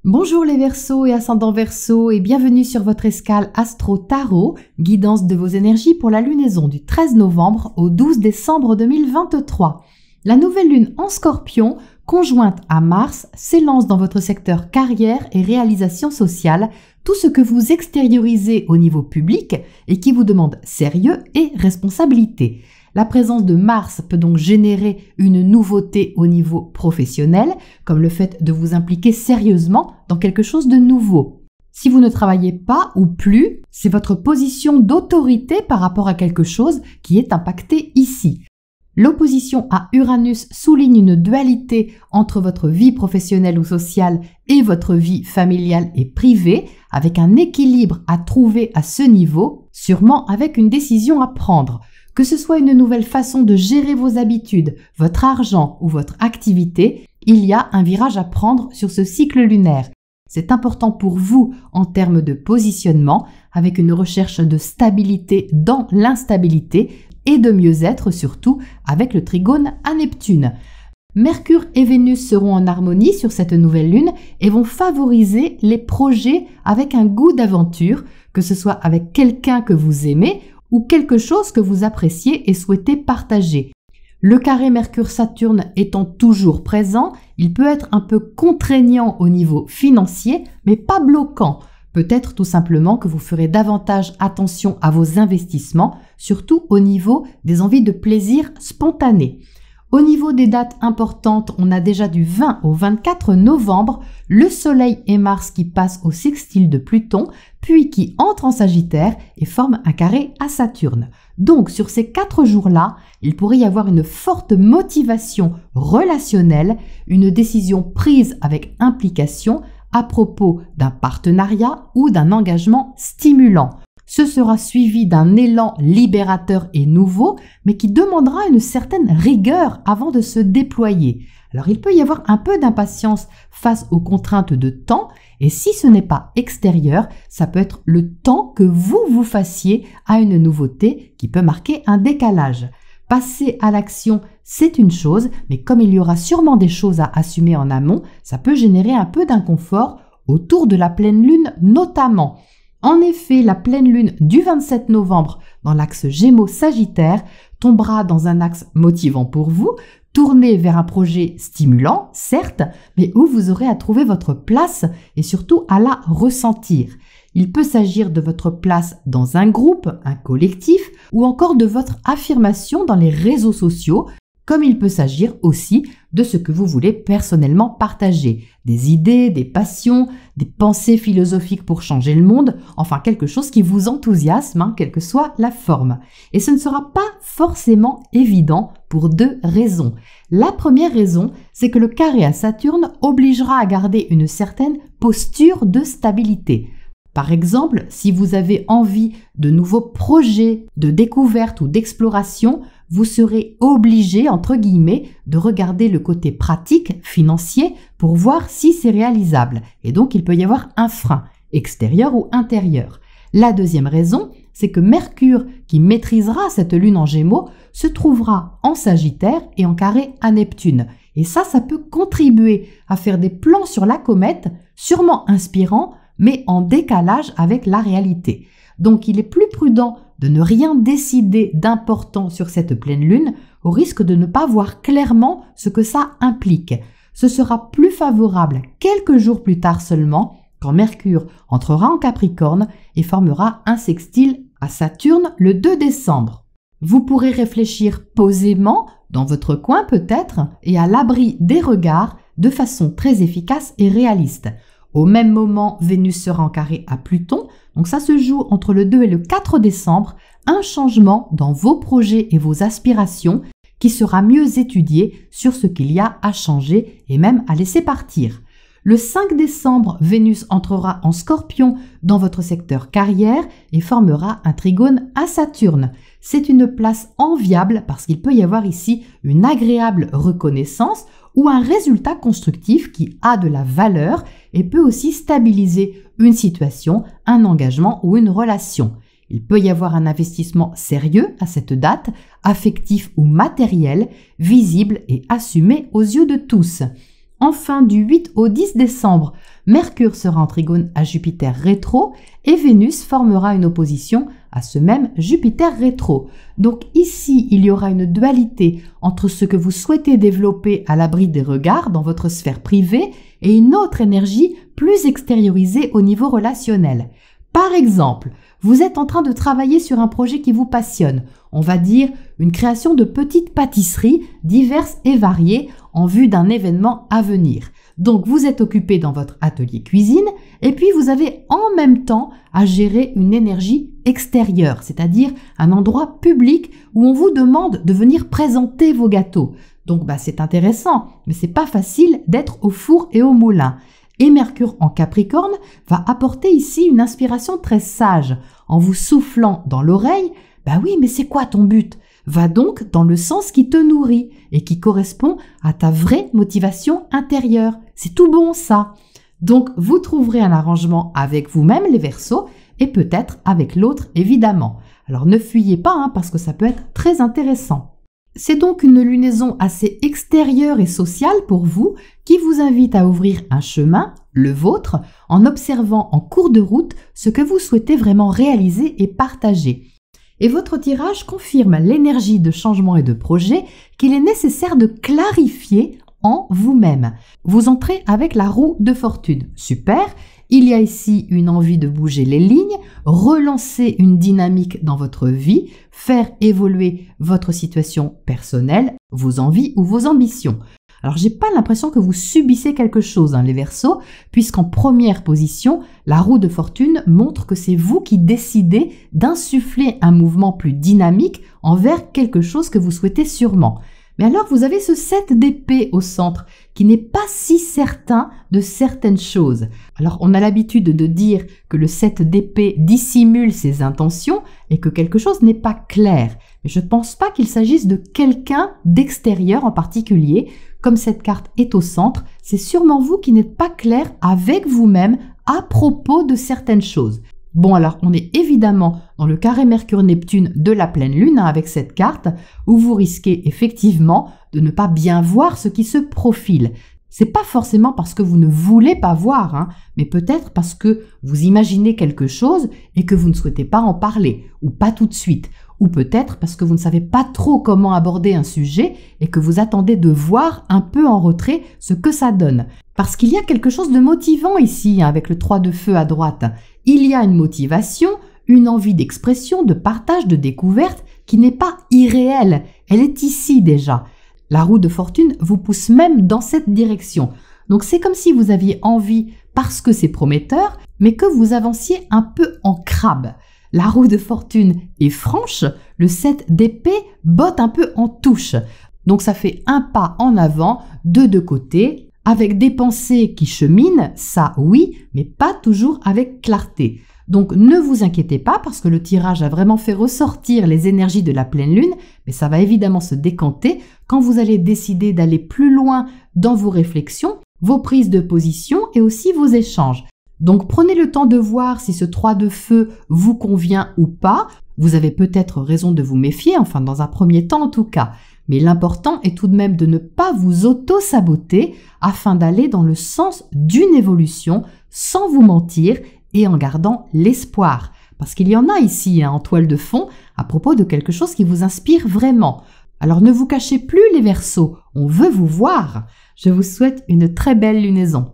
Bonjour les Verseaux et ascendants Verseaux et bienvenue sur votre escale Astro Tarot, guidance de vos énergies pour la lunaison du 13 novembre au 12 décembre 2023. La nouvelle lune en Scorpion, conjointe à Mars, s'élance dans votre secteur carrière et réalisation sociale, tout ce que vous extériorisez au niveau public et qui vous demande sérieux et responsabilité. La présence de Mars peut donc générer une nouveauté au niveau professionnel, comme le fait de vous impliquer sérieusement dans quelque chose de nouveau. Si vous ne travaillez pas ou plus, c'est votre position d'autorité par rapport à quelque chose qui est impactée ici. L'opposition à Uranus souligne une dualité entre votre vie professionnelle ou sociale et votre vie familiale et privée, avec un équilibre à trouver à ce niveau, sûrement avec une décision à prendre. Que ce soit une nouvelle façon de gérer vos habitudes, votre argent ou votre activité, il y a un virage à prendre sur ce cycle lunaire. C'est important pour vous en termes de positionnement, avec une recherche de stabilité dans l'instabilité et de mieux-être surtout avec le trigone à Neptune. Mercure et Vénus seront en harmonie sur cette nouvelle lune et vont favoriser les projets avec un goût d'aventure, que ce soit avec quelqu'un que vous aimez ou quelque chose que vous appréciez et souhaitez partager. Le carré Mercure-Saturne étant toujours présent, il peut être un peu contraignant au niveau financier, mais pas bloquant. Peut-être tout simplement que vous ferez davantage attention à vos investissements, surtout au niveau des envies de plaisir spontanées. Au niveau des dates importantes, on a déjà du 20 au 24 novembre, le Soleil et Mars qui passent au sextile de Pluton, puis qui entrent en Sagittaire et forment un carré à Saturne. Donc sur ces 4 jours-là, il pourrait y avoir une forte motivation relationnelle, une décision prise avec implication à propos d'un partenariat ou d'un engagement stimulant. Ce sera suivi d'un élan libérateur et nouveau, mais qui demandera une certaine rigueur avant de se déployer. Alors il peut y avoir un peu d'impatience face aux contraintes de temps, et si ce n'est pas extérieur, ça peut être le temps que vous fassiez à une nouveauté qui peut marquer un décalage. Passer à l'action, c'est une chose, mais comme il y aura sûrement des choses à assumer en amont, ça peut générer un peu d'inconfort autour de la pleine lune notamment. En effet, la pleine lune du 27 novembre dans l'axe Gémeaux-Sagittaire tombera dans un axe motivant pour vous, tourné vers un projet stimulant, certes, mais où vous aurez à trouver votre place et surtout à la ressentir. Il peut s'agir de votre place dans un groupe, un collectif, ou encore de votre affirmation dans les réseaux sociaux, comme il peut s'agir aussi de ce que vous voulez personnellement partager. Des idées, des passions, des pensées philosophiques pour changer le monde, enfin quelque chose qui vous enthousiasme, quelle que soit la forme. Et ce ne sera pas forcément évident pour 2 raisons. La première raison, c'est que le carré à Saturne obligera à garder une certaine posture de stabilité. Par exemple, si vous avez envie de nouveaux projets, de découverte ou d'exploration, vous serez obligé, entre guillemets, de regarder le côté pratique, financier, pour voir si c'est réalisable. Et donc, il peut y avoir un frein, extérieur ou intérieur. La deuxième raison, c'est que Mercure, qui maîtrisera cette lune en Gémeaux, se trouvera en Sagittaire et en carré à Neptune. Et ça peut contribuer à faire des plans sur la comète, sûrement inspirants, mais en décalage avec la réalité. Donc il est plus prudent de ne rien décider d'important sur cette pleine lune, au risque de ne pas voir clairement ce que ça implique. Ce sera plus favorable quelques jours plus tard seulement, quand Mercure entrera en Capricorne et formera un sextile à Saturne le 2 décembre. Vous pourrez réfléchir posément, dans votre coin peut-être, et à l'abri des regards, de façon très efficace et réaliste. Au même moment, Vénus sera en carré à Pluton, donc ça se joue entre le 2 et le 4 décembre, un changement dans vos projets et vos aspirations qui sera mieux étudié sur ce qu'il y a à changer et même à laisser partir. Le 5 décembre, Vénus entrera en Scorpion dans votre secteur carrière et formera un trigone à Saturne. C'est une place enviable parce qu'il peut y avoir ici une agréable reconnaissance ou un résultat constructif qui a de la valeur et peut aussi stabiliser une situation, un engagement ou une relation. Il peut y avoir un investissement sérieux à cette date, affectif ou matériel, visible et assumé aux yeux de tous. Enfin, du 8 au 10 décembre, Mercure sera en trigone à Jupiter rétro et Vénus formera une opposition à ce même Jupiter rétro. Donc ici, il y aura une dualité entre ce que vous souhaitez développer à l'abri des regards dans votre sphère privée et une autre énergie plus extériorisée au niveau relationnel. Par exemple, vous êtes en train de travailler sur un projet qui vous passionne, on va dire une création de petites pâtisseries diverses et variées en vue d'un événement à venir. Donc vous êtes occupé dans votre atelier cuisine et puis vous avez en même temps à gérer une énergie extérieure, c'est-à-dire un endroit public où on vous demande de venir présenter vos gâteaux. Donc c'est intéressant, mais c'est pas facile d'être au four et au moulin. Et Mercure en Capricorne va apporter ici une inspiration très sage en vous soufflant dans l'oreille. Oui, mais c'est quoi ton but ? Va donc dans le sens qui te nourrit et qui correspond à ta vraie motivation intérieure. C'est tout bon ça. Donc vous trouverez un arrangement avec vous-même les Verseaux et peut-être avec l'autre évidemment. Alors ne fuyez pas parce que ça peut être très intéressant. C'est donc une lunaison assez extérieure et sociale pour vous qui vous invite à ouvrir un chemin, le vôtre, en observant en cours de route ce que vous souhaitez vraiment réaliser et partager. Et votre tirage confirme l'énergie de changement et de projet qu'il est nécessaire de clarifier en vous-même. Vous entrez avec la roue de fortune. Super! Il y a ici une envie de bouger les lignes, relancer une dynamique dans votre vie, faire évoluer votre situation personnelle, vos envies ou vos ambitions. Alors, j'ai pas l'impression que vous subissez quelque chose, les Verseaux, puisqu'en première position, la roue de fortune montre que c'est vous qui décidez d'insuffler un mouvement plus dynamique envers quelque chose que vous souhaitez sûrement. Mais alors, vous avez ce 7 d'épée au centre qui n'est pas si certain de certaines choses. Alors, on a l'habitude de dire que le 7 d'épée dissimule ses intentions et que quelque chose n'est pas clair. Mais je ne pense pas qu'il s'agisse de quelqu'un d'extérieur en particulier. Comme cette carte est au centre, c'est sûrement vous qui n'êtes pas clair avec vous-même à propos de certaines choses. Bon, alors on est évidemment dans le carré Mercure-Neptune de la pleine lune avec cette carte où vous risquez effectivement de ne pas bien voir ce qui se profile. C'est pas forcément parce que vous ne voulez pas voir, mais peut-être parce que vous imaginez quelque chose et que vous ne souhaitez pas en parler, ou pas tout de suite, ou peut-être parce que vous ne savez pas trop comment aborder un sujet et que vous attendez de voir un peu en retrait ce que ça donne. Parce qu'il y a quelque chose de motivant ici avec le 3 de feu à droite. Il y a une motivation, une envie d'expression, de partage, de découverte qui n'est pas irréelle. Elle est ici déjà. La roue de fortune vous pousse même dans cette direction. Donc c'est comme si vous aviez envie, parce que c'est prometteur, mais que vous avanciez un peu en crabe. La roue de fortune est franche, le 7 d'épée botte un peu en touche. Donc ça fait un pas en avant, deux de côté, avec des pensées qui cheminent, ça oui, mais pas toujours avec clarté. Donc ne vous inquiétez pas parce que le tirage a vraiment fait ressortir les énergies de la pleine lune, mais ça va évidemment se décanter quand vous allez décider d'aller plus loin dans vos réflexions, vos prises de position et aussi vos échanges. Donc prenez le temps de voir si ce 3 de feu vous convient ou pas. Vous avez peut-être raison de vous méfier, enfin dans un premier temps en tout cas. Mais l'important est tout de même de ne pas vous auto-saboter afin d'aller dans le sens d'une évolution sans vous mentir et en gardant l'espoir. Parce qu'il y en a ici en toile de fond à propos de quelque chose qui vous inspire vraiment. Alors ne vous cachez plus les Verseaux, on veut vous voir. Je vous souhaite une très belle lunaison.